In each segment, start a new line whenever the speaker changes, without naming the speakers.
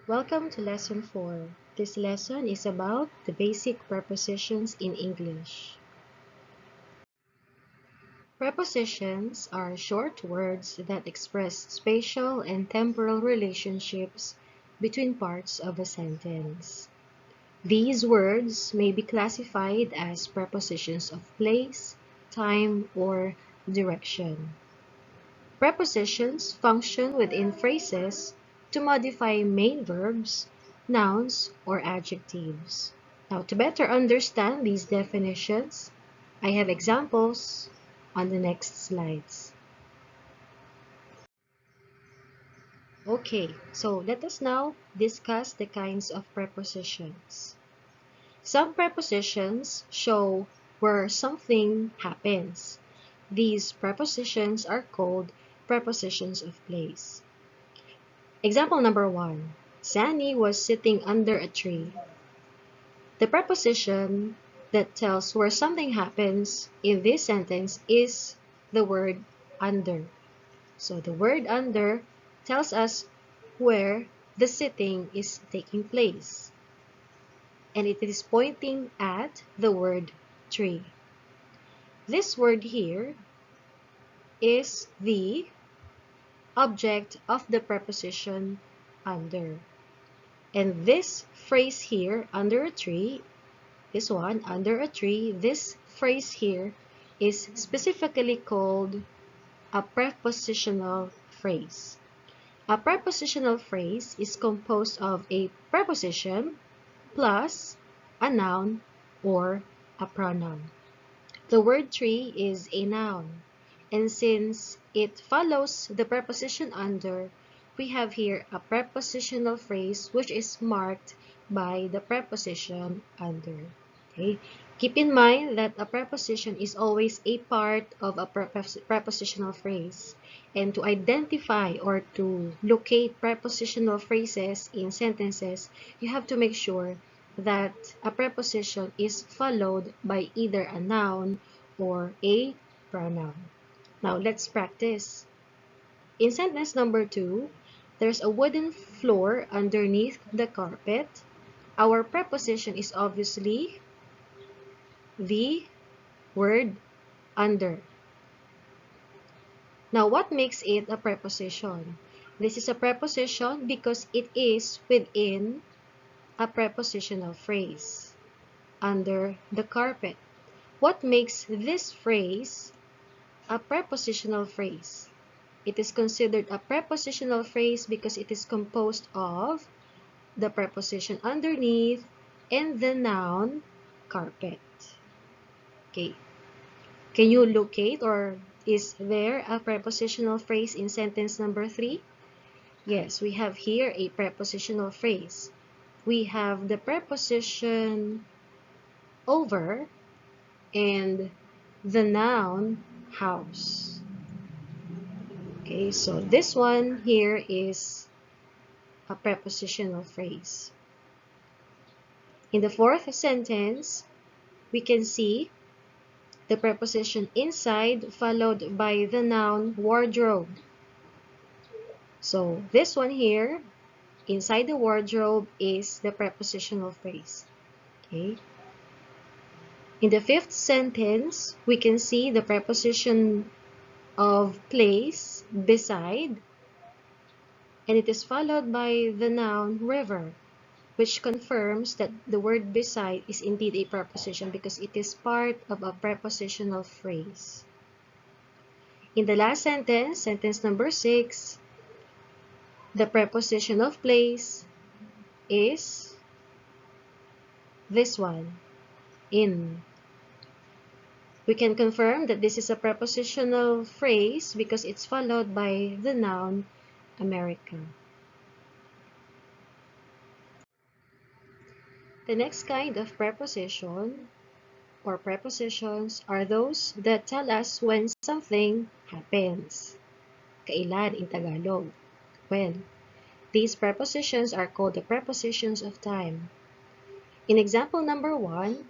Welcome to Lesson 4. This lesson is about the basic prepositions in English. Prepositions are short words that express spatial and temporal relationships between parts of a sentence. These words may be classified as prepositions of place, time, or direction. Prepositions function within phrases to modify main verbs, nouns, or adjectives. Now, to better understand these definitions, I have examples on the next slides. Okay, so let us now discuss the kinds of prepositions. Some prepositions show where something happens. These prepositions are called prepositions of place. Example number 1. Sandy was sitting under a tree. The preposition that tells where something happens in this sentence is the word under. So the word under tells us where the sitting is taking place. And it is pointing at the word tree. This word here is the object of the preposition under. And this phrase here, under a tree, this one, under a tree, this phrase here is specifically called a prepositional phrase. A prepositional phrase is composed of a preposition plus a noun or a pronoun. The word tree is a noun, and since it follows the preposition under, we have here a prepositional phrase which is marked by the preposition under. Okay? Keep in mind that a preposition is always a part of a prepositional phrase. And to identify or to locate prepositional phrases in sentences, you have to make sure that a preposition is followed by either a noun or a pronoun. Now, let's practice. In sentence number 2, there's a wooden floor underneath the carpet. Our preposition is obviously the word under. Now, what makes it a preposition? This is a preposition because it is within a prepositional phrase, under the carpet. What makes this phrase a prepositional phrase? It is considered a prepositional phrase because it is composed of the preposition underneath and the noun carpet. Okay. Can you locate or is there a prepositional phrase in sentence number 3? Yes, we have here a prepositional phrase. We have the preposition over and the noun house. Okay, so this one here is a prepositional phrase. In the fourth sentence, we can see the preposition inside followed by the noun wardrobe. So this one here, inside the wardrobe, is the prepositional phrase. Okay. In the fifth sentence, we can see the preposition of place beside, and it is followed by the noun river, which confirms that the word beside is indeed a preposition because it is part of a prepositional phrase. In the last sentence, sentence number 6, the preposition of place is this one, in. We can confirm that this is a prepositional phrase because it's followed by the noun America. The next kind of preposition or prepositions are those that tell us when something happens. Kailan in Tagalog? When. These prepositions are called the prepositions of time. In example number 1,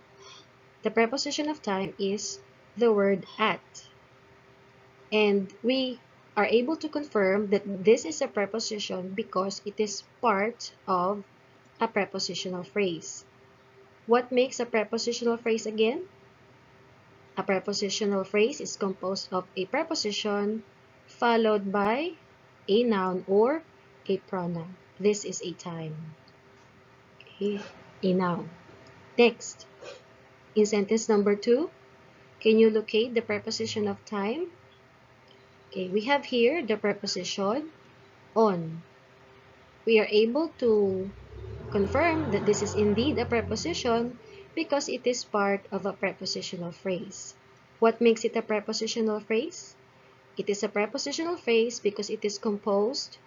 the preposition of time is the word at. And we are able to confirm that this is a preposition because it is part of a prepositional phrase. What makes a prepositional phrase again? A prepositional phrase is composed of a preposition followed by a noun or a pronoun. This is a time. Okay, a noun. Next, in sentence number 2, can you locate the preposition of time? Okay, we have here the preposition on. We are able to confirm that this is indeed a preposition because it is part of a prepositional phrase. What makes it a prepositional phrase? It is a prepositional phrase because it is composed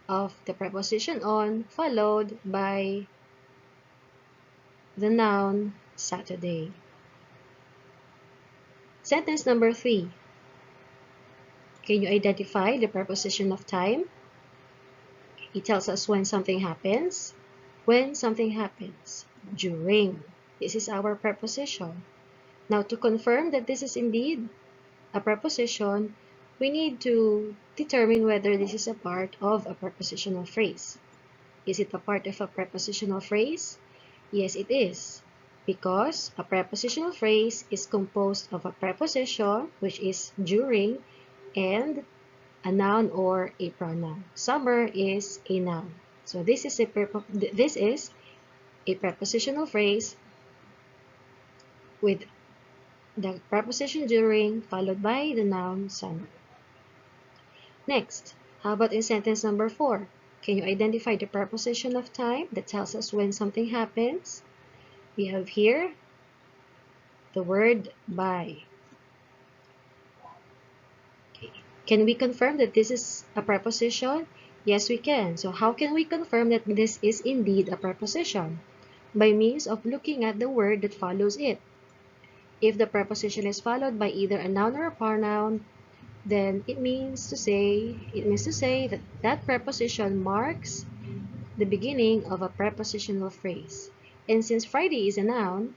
of the preposition on followed by the noun Saturday. Sentence number 3. Can you identify the preposition of time? It tells us when something happens. When something happens. During. This is our preposition. Now, to confirm that this is indeed a preposition, we need to determine whether this is a part of a prepositional phrase. Is it a part of a prepositional phrase? Yes, it is. Because a prepositional phrase is composed of a preposition, which is during, and a noun or a pronoun. Summer is a noun. So this is a prepositional phrase with the preposition during followed by the noun summer. Next, how about in sentence number 4? Can you identify the preposition of time that tells us when something happens? We have here the word by. Okay. Can we confirm that this is a preposition? Yes, we can. So how can we confirm that this is indeed a preposition? By means of looking at the word that follows it. If the preposition is followed by either a noun or a pronoun, then it means to say that that preposition marks the beginning of a prepositional phrase. And since Friday is a noun,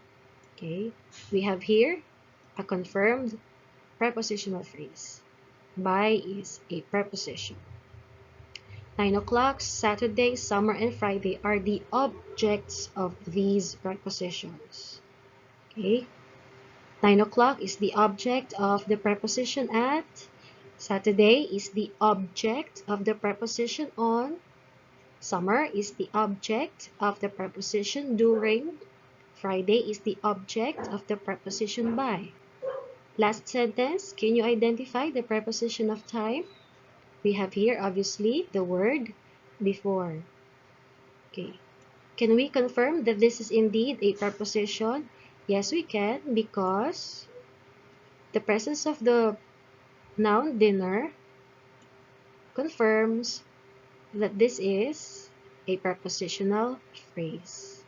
okay, we have here a confirmed prepositional phrase. By is a preposition. 9 o'clock, Saturday, summer, and Friday are the objects of these prepositions. Okay, 9 o'clock is the object of the preposition at. Saturday is the object of the preposition on. Summer is the object of the preposition during. Friday is the object of the preposition by. Last sentence, can you identify the preposition of time? We have here, obviously, the word before. Okay. Can we confirm that this is indeed a preposition? Yes, we can, because the presence of the noun dinner confirms that this is a prepositional phrase.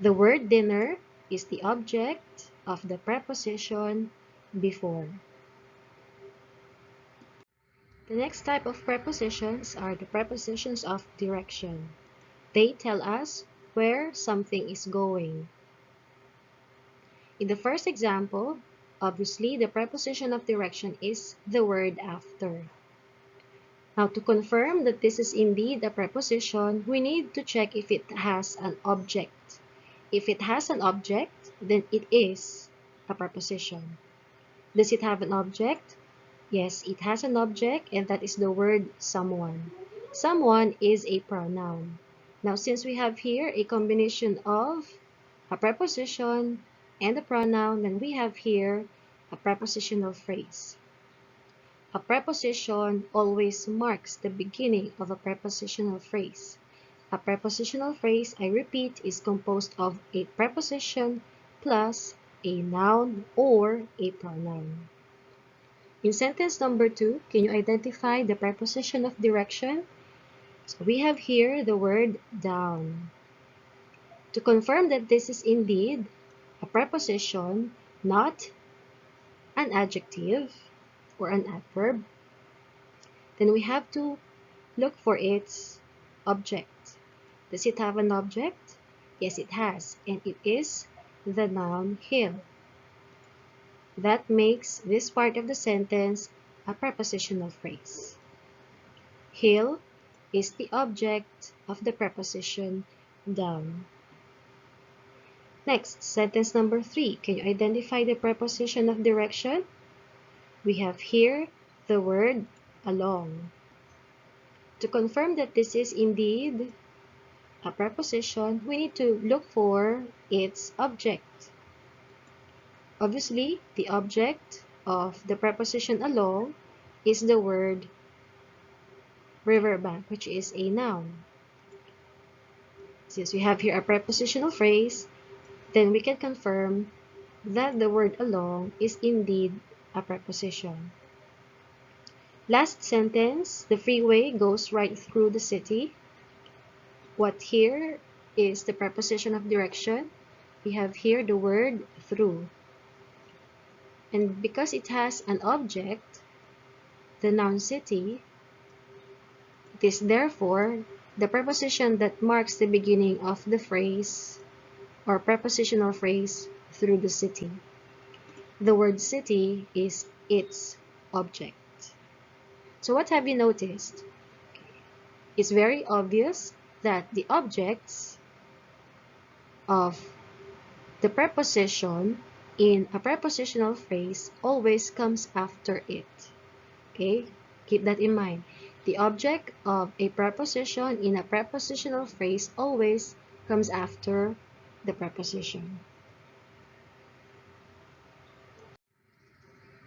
The word dinner is the object of the preposition before. The next type of prepositions are the prepositions of direction. They tell us where something is going. In the first example, obviously the preposition of direction is the word after. Now, to confirm that this is indeed a preposition, we need to check if it has an object. If it has an object, then it is a preposition. Does it have an object? Yes, it has an object, and that is the word someone. Someone is a pronoun. Now, since we have here a combination of a preposition and a pronoun, then we have here a prepositional phrase. A preposition always marks the beginning of a prepositional phrase. A prepositional phrase, I repeat, is composed of a preposition plus a noun or a pronoun. In sentence number 2, can you identify the preposition of direction? So we have here the word down. To confirm that this is indeed a preposition, not an adjective or an adverb, then we have to look for its object. Does it have an object? Yes, it has, and it is the noun hill. That makes this part of the sentence a prepositional phrase. Hill is the object of the preposition down. Next, sentence number 3. Can you identify the preposition of direction? We have here the word along. To confirm that this is indeed a preposition, we need to look for its object. Obviously, the object of the preposition along is the word riverbank, which is a noun. Since we have here a prepositional phrase, then we can confirm that the word along is indeed a preposition. Last sentence, the freeway goes right through the city. What here is the preposition of direction? We have here the word through. And because it has an object, the noun city, it is therefore the preposition that marks the beginning of the phrase or prepositional phrase through the city. The word city is its object. So what have you noticed? It's very obvious that the objects of the preposition in a prepositional phrase always comes after it. Okay? Keep that in mind. The object of a preposition in a prepositional phrase always comes after the preposition.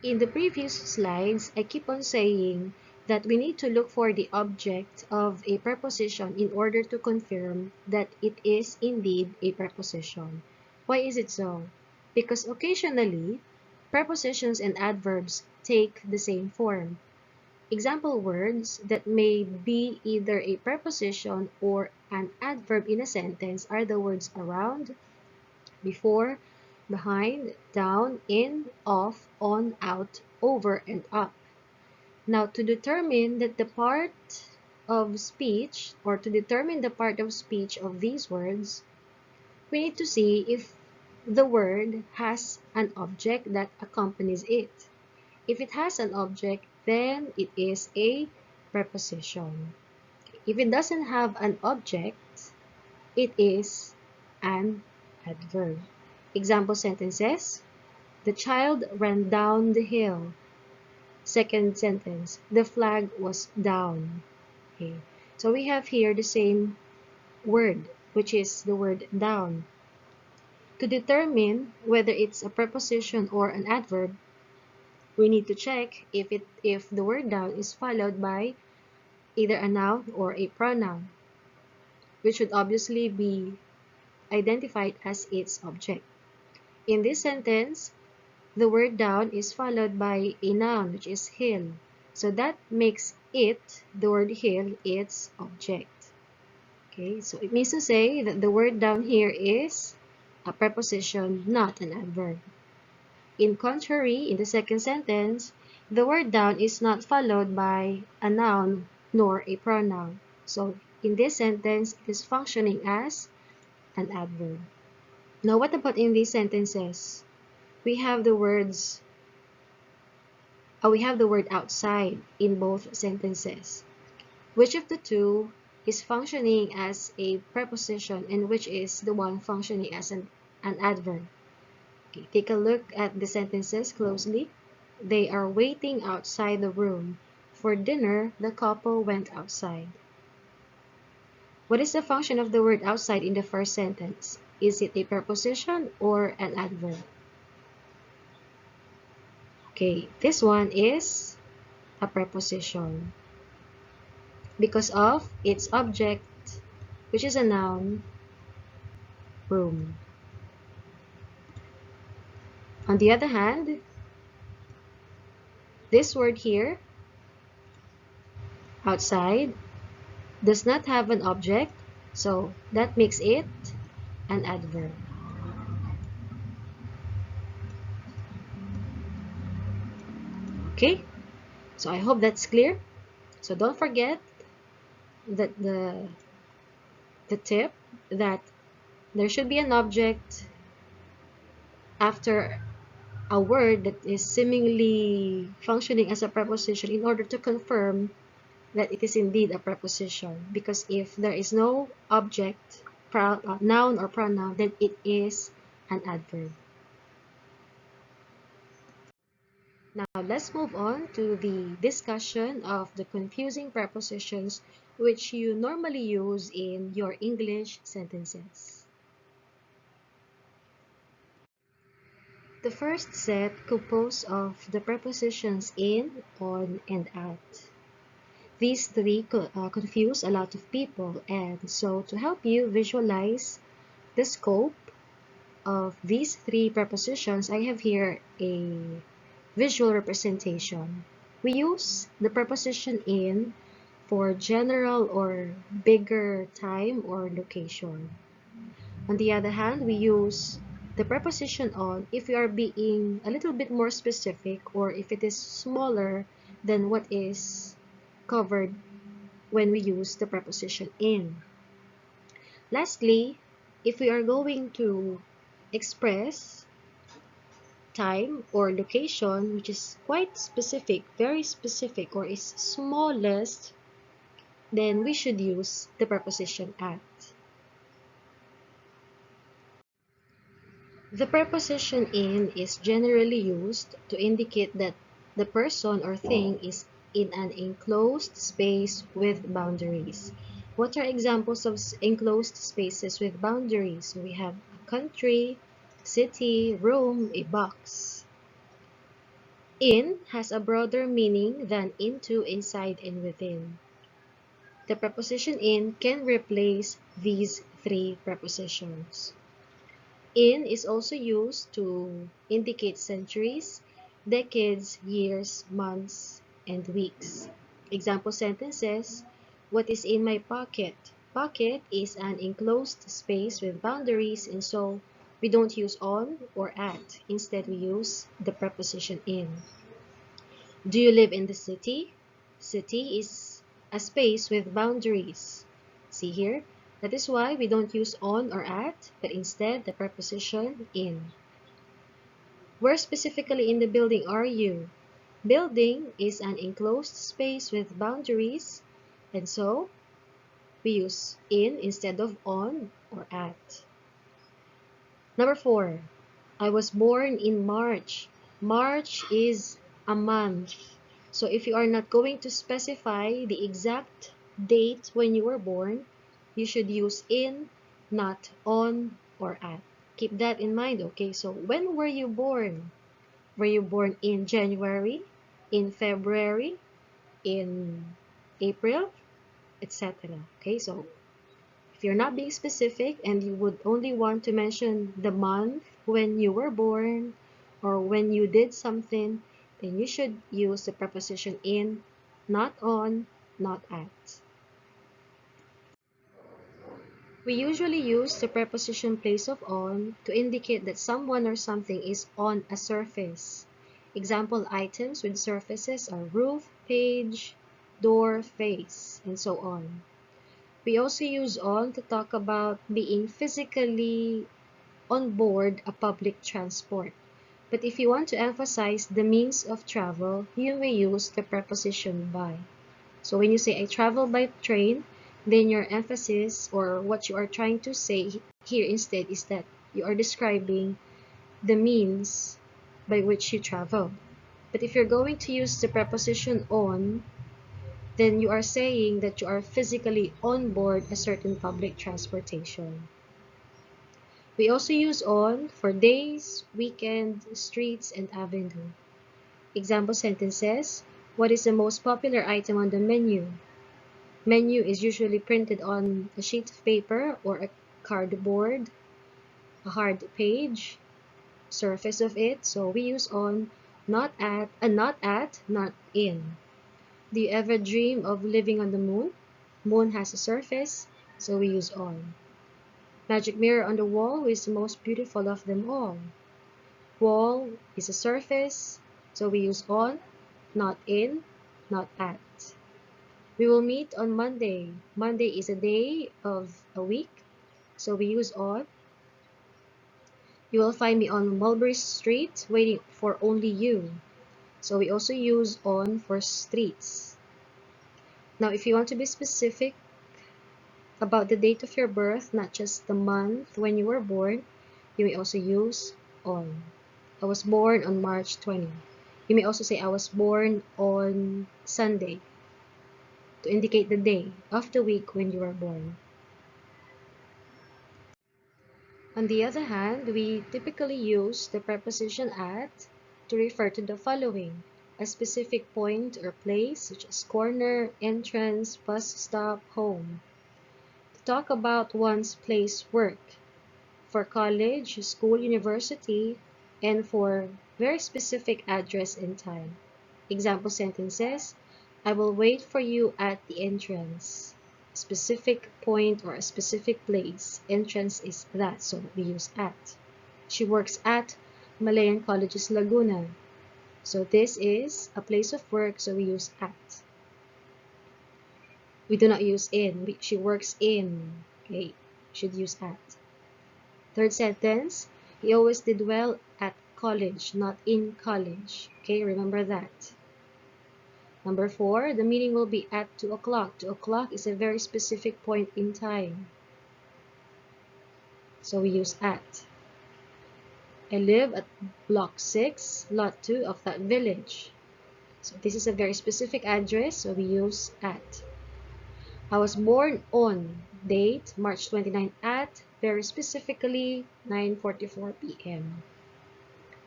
In the previous slides, I keep on saying that we need to look for the object of a preposition in order to confirm that it is indeed a preposition. Why is it so? Because occasionally, prepositions and adverbs take the same form. Example words that may be either a preposition or an adverb in a sentence are the words around, before, behind, down, in, off, on, out, over, and up. Now, to determine that the part of speech, or to determine the part of speech of these words, we need to see if the word has an object that accompanies it. If it has an object, then it is a preposition. If it doesn't have an object, it is an adverb. Example sentences: the child ran down the hill. Second sentence, the flag was down. Okay. So we have here the same word, which is the word down. To determine whether it's a preposition or an adverb, we need to check if the word down is followed by either a noun or a pronoun, which should obviously be identified as its object. In this sentence, the word down is followed by a noun, which is hill. So that makes it, the word hill, its object. Okay, so it means to say that the word down here is a preposition, not an adverb. In contrary, in the second sentence, the word down is not followed by a noun nor a pronoun. So in this sentence, it is functioning as an adverb. Now, what about in these sentences? We have the word outside in both sentences. Which of the two is functioning as a preposition and which is the one functioning as an adverb? Okay, take a look at the sentences closely. They are waiting outside the room. For dinner, the couple went outside. What is the function of the word outside in the first sentence? Is it a preposition or an adverb? Okay, this one is a preposition because of its object, which is a noun, room. On the other hand, this word here, outside, does not have an object, so that makes it an adverb. Okay, so I hope that's clear. So don't forget that the tip that there should be an object after a word that is seemingly functioning as a preposition in order to confirm that it is indeed a preposition. Because if there is no object, noun or pronoun, then it is an adverb. Now let's move on to the discussion of the confusing prepositions which you normally use in your English sentences. The first set composed of the prepositions in, on, and at. These three confuse a lot of people, and so to help you visualize the scope of these three prepositions, I have here a visual representation. We use the preposition in for general or bigger time or location. On the other hand, we use the preposition on if we are being a little bit more specific or if it is smaller than what is covered when we use the preposition in. Lastly, if we are going to express time or location which is quite specific, very specific, or is smallest, then we should use the preposition at. The preposition in is generally used to indicate that the person or thing is in an enclosed space with boundaries. What are examples of enclosed spaces with boundaries? We have a country, city, room, a box. In has a broader meaning than into, inside, and within. The preposition in can replace these three prepositions. In is also used to indicate centuries, decades, years, months, and weeks. Example sentences: what is in my pocket? Pocket is an enclosed space with boundaries, and so we don't use on or at. Instead, we use the preposition in. Do you live in the city? City is a space with boundaries. See here? That is why we don't use on or at, but instead the preposition in. Where specifically in the building are you? Building is an enclosed space with boundaries, and so we use in instead of on or at. Number 4. I was born in March. March is a month. So if you are not going to specify the exact date when you were born, you should use in, not on, or at. Keep that in mind, okay? So when were you born? Were you born in January, in February, in April, etc.? Okay, so if you're not being specific and you would only want to mention the month when you were born or when you did something, then you should use the preposition in, not on, not at. We usually use the preposition place of on to indicate that someone or something is on a surface. Example items with surfaces are roof, page, door, face, and so on. We also use on to talk about being physically on board a public transport. But if you want to emphasize the means of travel, you may use the preposition by. So when you say I travel by train, then your emphasis or what you are trying to say here instead is that you are describing the means by which you travel. But if you're going to use the preposition on, then you are saying that you are physically on board a certain public transportation. We also use on for days, weekend, streets, and avenue. Example sentences: what is the most popular item on the menu? Menu is usually printed on a sheet of paper or a cardboard, a hard page, surface of it. So we use on, not at, not in. Do you ever dream of living on the moon? Moon has a surface, so we use on. Magic mirror on the wall is the most beautiful of them all. Wall is a surface, so we use on, not in, not at. We will meet on Monday. Monday is a day of a week, so we use on. You will find me on Mulberry Street waiting for only you. So we also use on for streets. Now, if you want to be specific about the date of your birth, not just the month when you were born, you may also use on. I was born on March 20. You may also say I was born on Sunday to indicate the day of the week when you were born. On the other hand, we typically use the preposition at to refer to the following: a specific point or place, such as corner, entrance, bus stop, home. To talk about one's place work, for college, school, university, and for very specific address and time. Example sentences: I will wait for you at the entrance. Specific point or a specific place. Entrance is that, so we use at. She works at Malayan College's Laguna. So this is a place of work, so we use at. We do not use in. She works in. Okay, should use at. Third sentence, he always did well at college, not in college. Okay, remember that. Number 4, the meeting will be at 2 o'clock. 2 o'clock is a very specific point in time. So we use at. I live at block 6, lot 2 of that village. So this is a very specific address, so we use at. I was born on date March 29 at very specifically 9:44 p.m.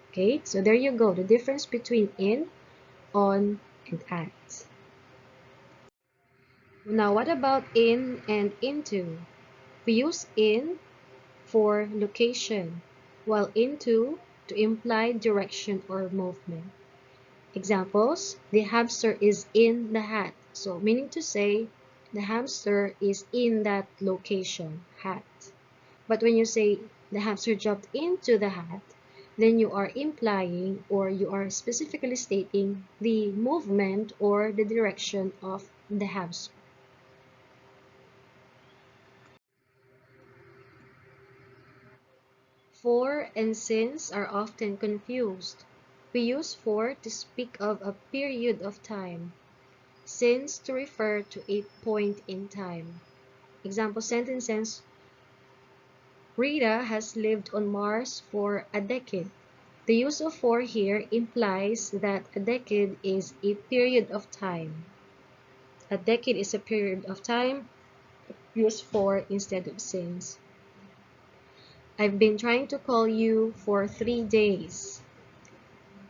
Okay, so there you go, the difference between in, on, and at. Now, what about in and into? We use in for location, while into to imply direction or movement. Examples: the hamster is in the hat. So, meaning to say, the hamster is in that location, hat. But when you say the hamster jumped into the hat, then you are implying or you are specifically stating the movement or the direction of the hamster. For and since are often confused. We use for to speak of a period of time, since to refer to a point in time. Example sentences: Rita has lived on Mars for a decade. The use of for here implies that a decade is a period of time. A decade is a period of time. Use for instead of since. I've been trying to call you for 3 days.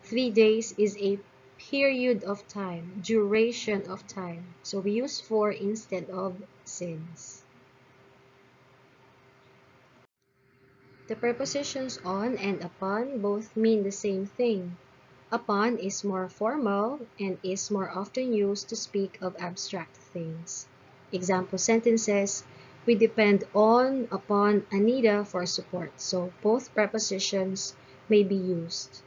3 days is a period of time, duration of time. So we use for instead of since. The prepositions on and upon both mean the same thing. Upon is more formal and is more often used to speak of abstract things. Example sentences: we depend on, upon Anita for support. So both prepositions may be used.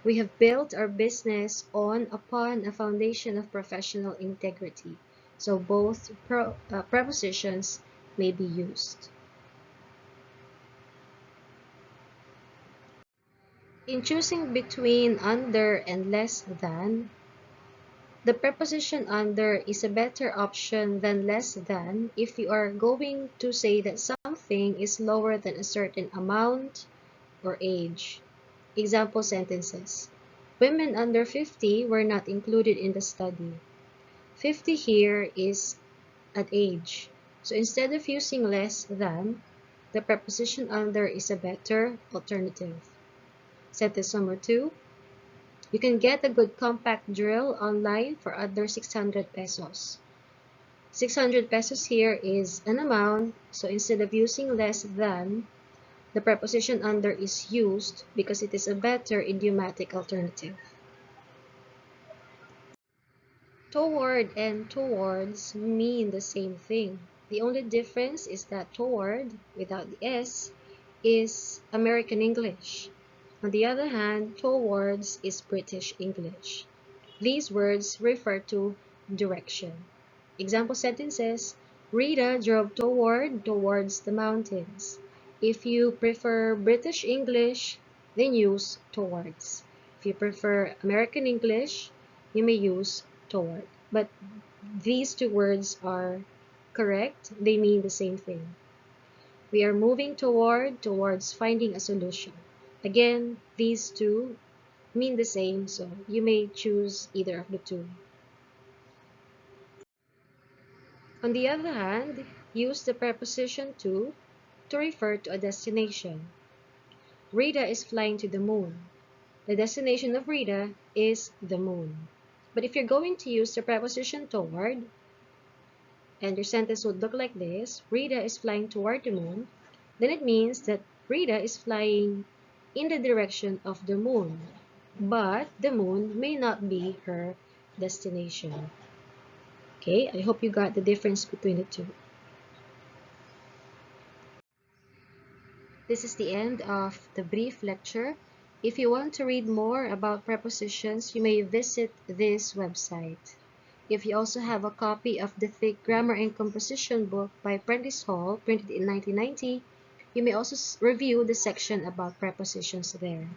We have built our business on, upon a foundation of professional integrity. So both prepositions may be used. In choosing between under and less than, the preposition under is a better option than less than if you are going to say that something is lower than a certain amount or age. Example sentences: women under 50 were not included in the study. 50 here is at age. So instead of using less than, the preposition under is a better alternative. Sentence number 2. You can get a good compact drill online for under 600 pesos. 600 pesos here is an amount, so instead of using less than, the preposition under is used because it is a better idiomatic alternative. Toward and towards mean the same thing. The only difference is that toward, without the S, is American English. On the other hand, towards is British English. These words refer to direction. Example sentences: Rita drove towards the mountains. If you prefer British English, then use towards. If you prefer American English, you may use toward. But these two words are correct. They mean the same thing. We are moving towards finding a solution. Again, these two mean the same, so you may choose either of the two. On the other hand, use the preposition to refer to a destination. Rita is flying to the moon. The destination of Rita is the moon. But if you're going to use the preposition toward, and your sentence would look like this: Rita is flying toward the moon, then it means that Rita is flying in the direction of the moon, but the moon may not be her destination. Okay, I hope you got the difference between the two. This is the end of the brief lecture. If you want to read more about prepositions, you may visit this website. If you also have a copy of the thick Grammar and Composition book by Prentice Hall, printed in 1990, you may also review the section about prepositions there.